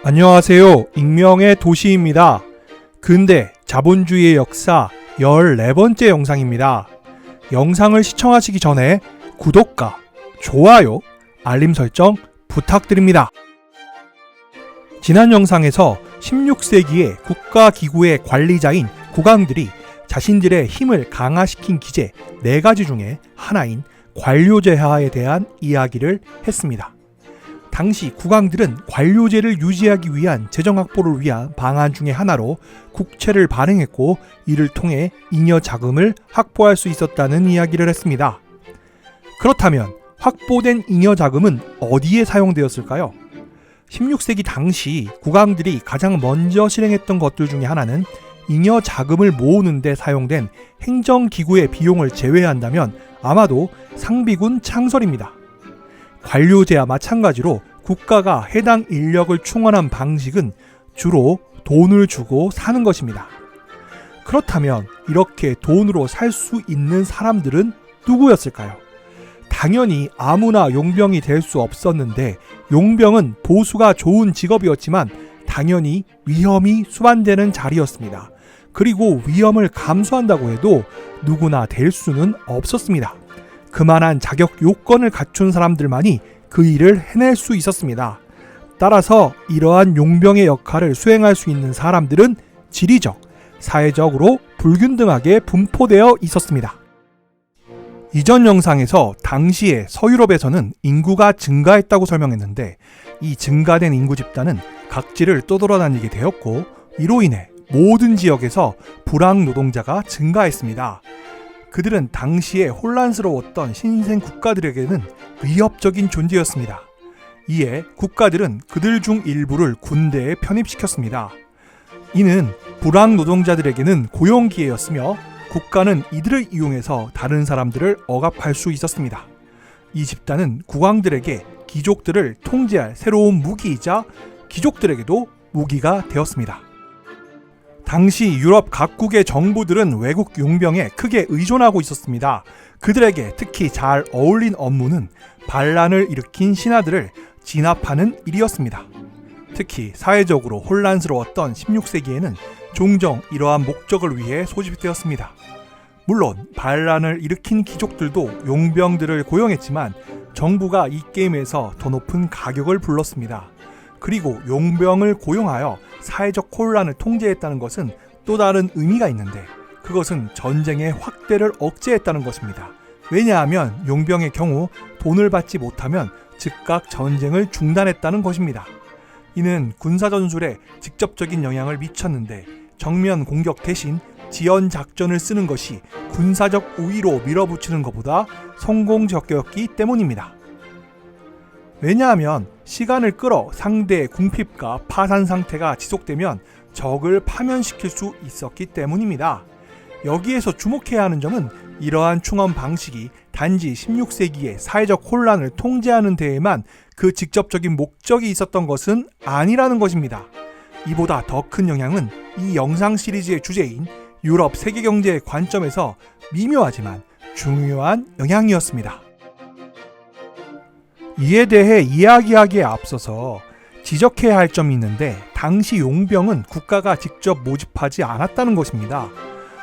안녕하세요. 익명의 도시입니다. 근대 자본주의의 역사 14번째 영상입니다. 영상을 시청하시기 전에 구독과 좋아요, 알림 설정 부탁드립니다. 지난 영상에서 16세기의 국가기구의 관리자인 국왕들이 자신들의 힘을 강화시킨 기제 4가지 중에 하나인 관료제하에 대한 이야기를 했습니다. 당시 국왕들은 관료제를 유지하기 위한 재정 확보를 위한 방안 중에 하나로 국채를 발행했고, 이를 통해 잉여 자금을 확보할 수 있었다는 이야기를 했습니다. 그렇다면 확보된 잉여 자금은 어디에 사용되었을까요? 16세기 당시 국왕들이 가장 먼저 실행했던 것들 중에 하나는 잉여 자금을 모으는 데 사용된 행정기구의 비용을 제외한다면 아마도 상비군 창설입니다. 관료제와 마찬가지로 국가가 해당 인력을 충원한 방식은 주로 돈을 주고 사는 것입니다. 그렇다면 이렇게 돈으로 살 수 있는 사람들은 누구였을까요? 당연히 아무나 용병이 될 수 없었는데, 용병은 보수가 좋은 직업이었지만 당연히 위험이 수반되는 자리였습니다. 그리고 위험을 감수한다고 해도 누구나 될 수는 없었습니다. 그만한 자격 요건을 갖춘 사람들만이 그 일을 해낼 수 있었습니다. 따라서 이러한 용병의 역할을 수행할 수 있는 사람들은 지리적, 사회적으로 불균등하게 분포되어 있었습니다. 이전 영상에서 당시에 서유럽에서는 인구가 증가했다고 설명했는데, 이 증가된 인구 집단은 각지를 떠돌아다니게 되었고, 이로 인해 모든 지역에서 불황 노동자가 증가했습니다. 그들은 당시에 혼란스러웠던 신생 국가들에게는 위협적인 존재였습니다. 이에 국가들은 그들 중 일부를 군대에 편입시켰습니다. 이는 불황 노동자들에게는 고용기회였으며, 국가는 이들을 이용해서 다른 사람들을 억압할 수 있었습니다. 이 집단은 국왕들에게 귀족들을 통제할 새로운 무기이자 귀족들에게도 무기가 되었습니다. 당시 유럽 각국의 정부들은 외국 용병에 크게 의존하고 있었습니다. 그들에게 특히 잘 어울린 업무는 반란을 일으킨 신하들을 진압하는 일이었습니다. 특히 사회적으로 혼란스러웠던 16세기에는 종종 이러한 목적을 위해 소집되었습니다. 물론 반란을 일으킨 귀족들도 용병들을 고용했지만 정부가 이 게임에서 더 높은 가격을 불렀습니다. 그리고 용병을 고용하여 사회적 혼란을 통제했다는 것은 또 다른 의미가 있는데, 그것은 전쟁의 확대를 억제했다는 것입니다. 왜냐하면 용병의 경우 돈을 받지 못하면 즉각 전쟁을 중단했다는 것입니다. 이는 군사전술에 직접적인 영향을 미쳤는데, 정면 공격 대신 지연 작전을 쓰는 것이 군사적 우위로 밀어붙이는 것보다 성공적이었기 때문입니다. 왜냐하면 시간을 끌어 상대의 궁핍과 파산 상태가 지속되면 적을 파면시킬 수 있었기 때문입니다. 여기에서 주목해야 하는 점은 이러한 충원 방식이 단지 16세기의 사회적 혼란을 통제하는 데에만 그 직접적인 목적이 있었던 것은 아니라는 것입니다. 이보다 더 큰 영향은 이 영상 시리즈의 주제인 유럽 세계경제의 관점에서 미묘하지만 중요한 영향이었습니다. 이에 대해 이야기하기에 앞서서 지적해야 할 점이 있는데, 당시 용병은 국가가 직접 모집하지 않았다는 것입니다.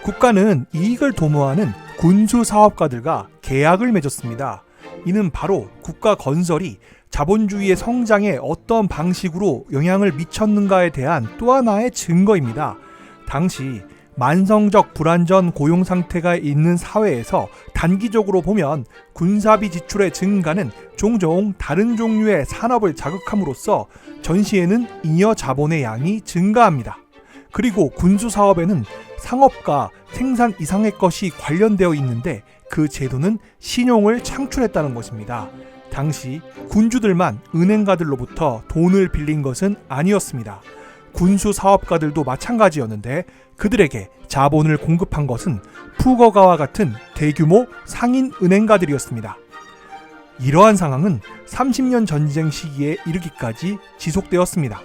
국가는 이익을 도모하는 군수 사업가들과 계약을 맺었습니다. 이는 바로 국가 건설이 자본주의의 성장에 어떤 방식으로 영향을 미쳤는가에 대한 또 하나의 증거입니다. 당시 만성적 불안전 고용 상태가 있는 사회에서 단기적으로 보면 군사비 지출의 증가는 종종 다른 종류의 산업을 자극함으로써 전시에는 잉여 자본의 양이 증가합니다. 그리고 군수 사업에는 상업과 생산 이상의 것이 관련되어 있는데, 그 제도는 신용을 창출했다는 것입니다. 당시 군주들만 은행가들로부터 돈을 빌린 것은 아니었습니다. 군수 사업가들도 마찬가지였는데, 그들에게 자본을 공급한 것은 푸거가와 같은 대규모 상인 은행가들이었습니다. 이러한 상황은 30년 전쟁 시기에 이르기까지 지속되었습니다.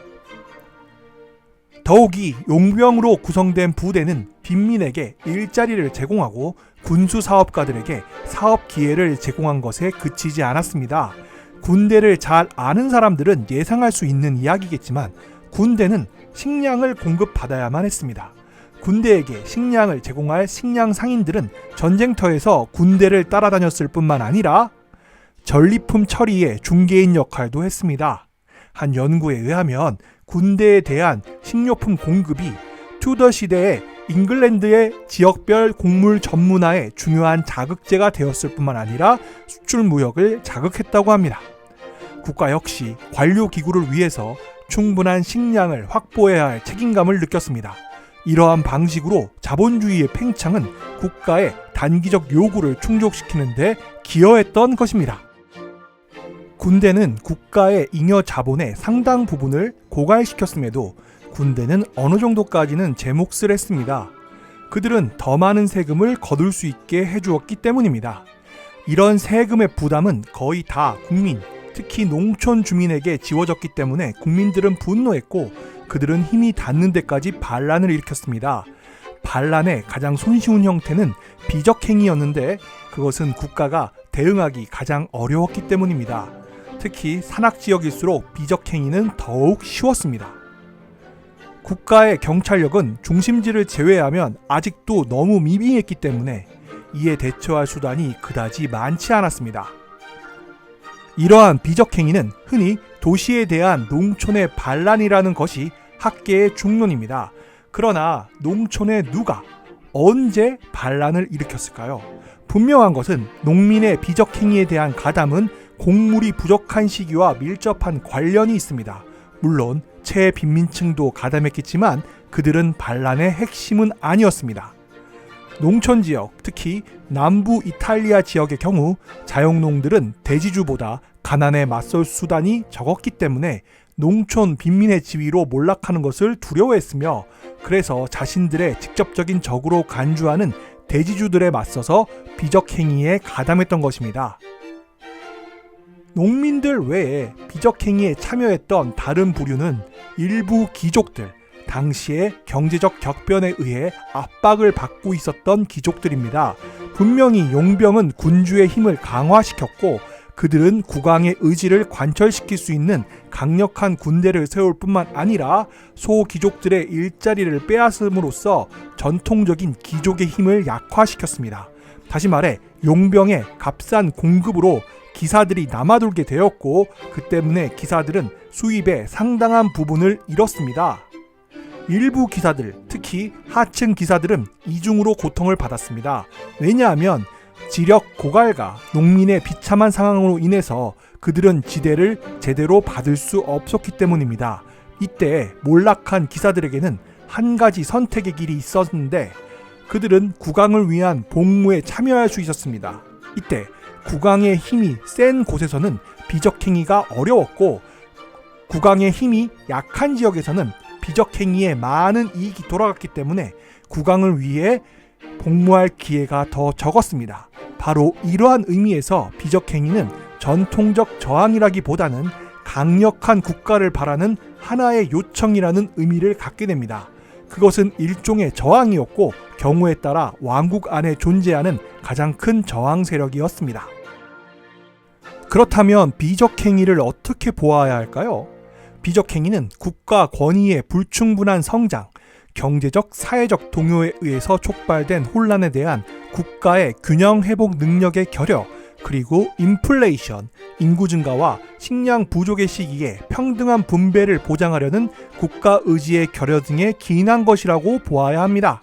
더욱이 용병으로 구성된 부대는 빈민에게 일자리를 제공하고 군수 사업가들에게 사업 기회를 제공한 것에 그치지 않았습니다. 군대를 잘 아는 사람들은 예상할 수 있는 이야기겠지만 군대는 식량을 공급받아야만 했습니다. 군대에게 식량을 제공할 식량 상인들은 전쟁터에서 군대를 따라다녔을 뿐만 아니라 전리품 처리의 중개인 역할도 했습니다. 한 연구에 의하면 군대에 대한 식료품 공급이 투더 시대의 잉글랜드의 지역별 곡물 전문화의 중요한 자극제가 되었을 뿐만 아니라 수출 무역을 자극했다고 합니다. 국가 역시 관료기구를 위해서 충분한 식량을 확보해야 할 책임감을 느꼈습니다. 이러한 방식으로 자본주의의 팽창은 국가의 단기적 요구를 충족시키는 데 기여했던 것입니다. 군대는 국가의 잉여 자본의 상당 부분을 고갈시켰음에도 군대는 어느 정도까지는 제 몫을 했습니다. 그들은 더 많은 세금을 거둘 수 있게 해주었기 때문입니다. 이런 세금의 부담은 거의 다 국민, 특히 농촌 주민에게 지워졌기 때문에 국민들은 분노했고 그들은 힘이 닿는 데까지 반란을 일으켰습니다. 반란의 가장 손쉬운 형태는 비적행위였는데 그것은 국가가 대응하기 가장 어려웠기 때문입니다. 특히 산악지역일수록 비적행위는 더욱 쉬웠습니다. 국가의 경찰력은 중심지를 제외하면 아직도 너무 미비했기 때문에 이에 대처할 수단이 그다지 많지 않았습니다. 이러한 비적행위는 흔히 도시에 대한 농촌의 반란이라는 것이 학계의 중론입니다. 그러나 농촌에 누가 언제 반란을 일으켰을까요? 분명한 것은 농민의 비적행위에 대한 가담은 곡물이 부족한 시기와 밀접한 관련이 있습니다. 물론 최빈민층도 가담했겠지만 그들은 반란의 핵심은 아니었습니다. 농촌 지역, 특히 남부 이탈리아 지역의 경우 자영농들은 대지주보다 가난에 맞설 수단이 적었기 때문에 농촌 빈민의 지위로 몰락하는 것을 두려워했으며 그래서 자신들의 직접적인 적으로 간주하는 대지주들에 맞서서 비적행위에 가담했던 것입니다. 농민들 외에 비적행위에 참여했던 다른 부류는 일부 귀족들, 당시의 경제적 격변에 의해 압박을 받고 있었던 귀족들입니다. 분명히 용병은 군주의 힘을 강화시켰고 그들은 국왕의 의지를 관철시킬 수 있는 강력한 군대를 세울 뿐만 아니라 소귀족들의 일자리를 빼앗음으로써 전통적인 귀족의 힘을 약화시켰습니다. 다시 말해 용병의 값싼 공급으로 기사들이 남아돌게 되었고 그 때문에 기사들은 수입의 상당한 부분을 잃었습니다. 일부 기사들, 특히 하층 기사들은 이중으로 고통을 받았습니다. 왜냐하면 지력 고갈과 농민의 비참한 상황으로 인해서 그들은 지대를 제대로 받을 수 없었기 때문입니다. 이때 몰락한 기사들에게는 한 가지 선택의 길이 있었는데 그들은 국왕을 위한 복무에 참여할 수 있었습니다. 이때 국왕의 힘이 센 곳에서는 비적행위가 어려웠고 국왕의 힘이 약한 지역에서는 비적행위에 많은 이익이 돌아갔기 때문에 국왕을 위해 복무할 기회가 더 적었습니다. 바로 이러한 의미에서 비적행위는 전통적 저항이라기보다는 강력한 국가를 바라는 하나의 요청이라는 의미를 갖게 됩니다. 그것은 일종의 저항이었고 경우에 따라 왕국 안에 존재하는 가장 큰 저항 세력이었습니다. 그렇다면 비적행위를 어떻게 보아야 할까요? 비적행위는 국가 권위의 불충분한 성장, 경제적, 사회적 동요에 의해서 촉발된 혼란에 대한 국가의 균형 회복 능력의 결여, 그리고 인플레이션, 인구 증가와 식량 부족의 시기에 평등한 분배를 보장하려는 국가 의지의 결여 등에 기인한 것이라고 보아야 합니다.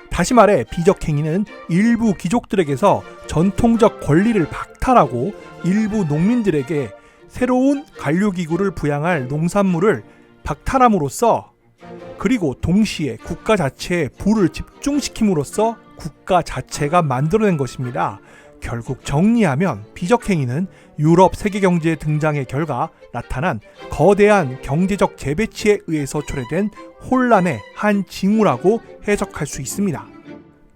다시 말해 비적행위는 일부 귀족들에게서 전통적 권리를 박탈하고 일부 농민들에게 새로운 관료기구를 부양할 농산물을 박탈함으로써 그리고 동시에 국가 자체에 부를 집중시킴으로써 국가 자체가 만들어낸 것입니다. 결국 정리하면 비적행위는 유럽 세계경제 등장의 결과 나타난 거대한 경제적 재배치에 의해서 초래된 혼란의 한 징후라고 해석할 수 있습니다.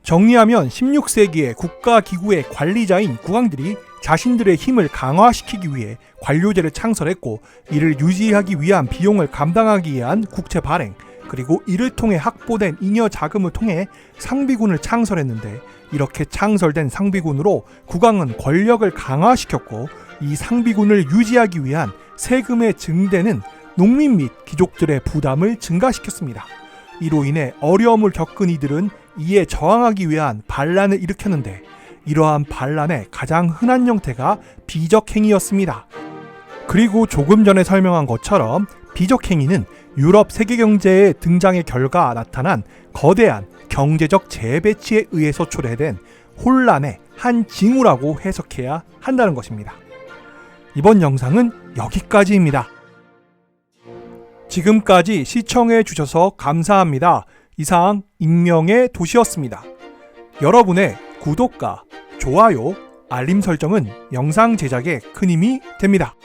정리하면 16세기의 국가기구의 관리자인 국왕들이 자신들의 힘을 강화시키기 위해 관료제를 창설했고 이를 유지하기 위한 비용을 감당하기 위한 국채 발행, 그리고 이를 통해 확보된 잉여 자금을 통해 상비군을 창설했는데 이렇게 창설된 상비군으로 국왕은 권력을 강화시켰고 이 상비군을 유지하기 위한 세금의 증대는 농민 및 귀족들의 부담을 증가시켰습니다. 이로 인해 어려움을 겪은 이들은 이에 저항하기 위한 반란을 일으켰는데 이러한 반란의 가장 흔한 형태가 비적행위였습니다. 그리고 조금 전에 설명한 것처럼 비적행위는 유럽 세계경제의 등장의 결과 나타난 거대한 경제적 재배치에 의해서 초래된 혼란의 한 징후라고 해석해야 한다는 것입니다. 이번 영상은 여기까지입니다. 지금까지 시청해 주셔서 감사합니다. 이상 익명의 도시였습니다. 여러분의 구독과 좋아요, 알림 설정은 영상 제작에 큰 힘이 됩니다.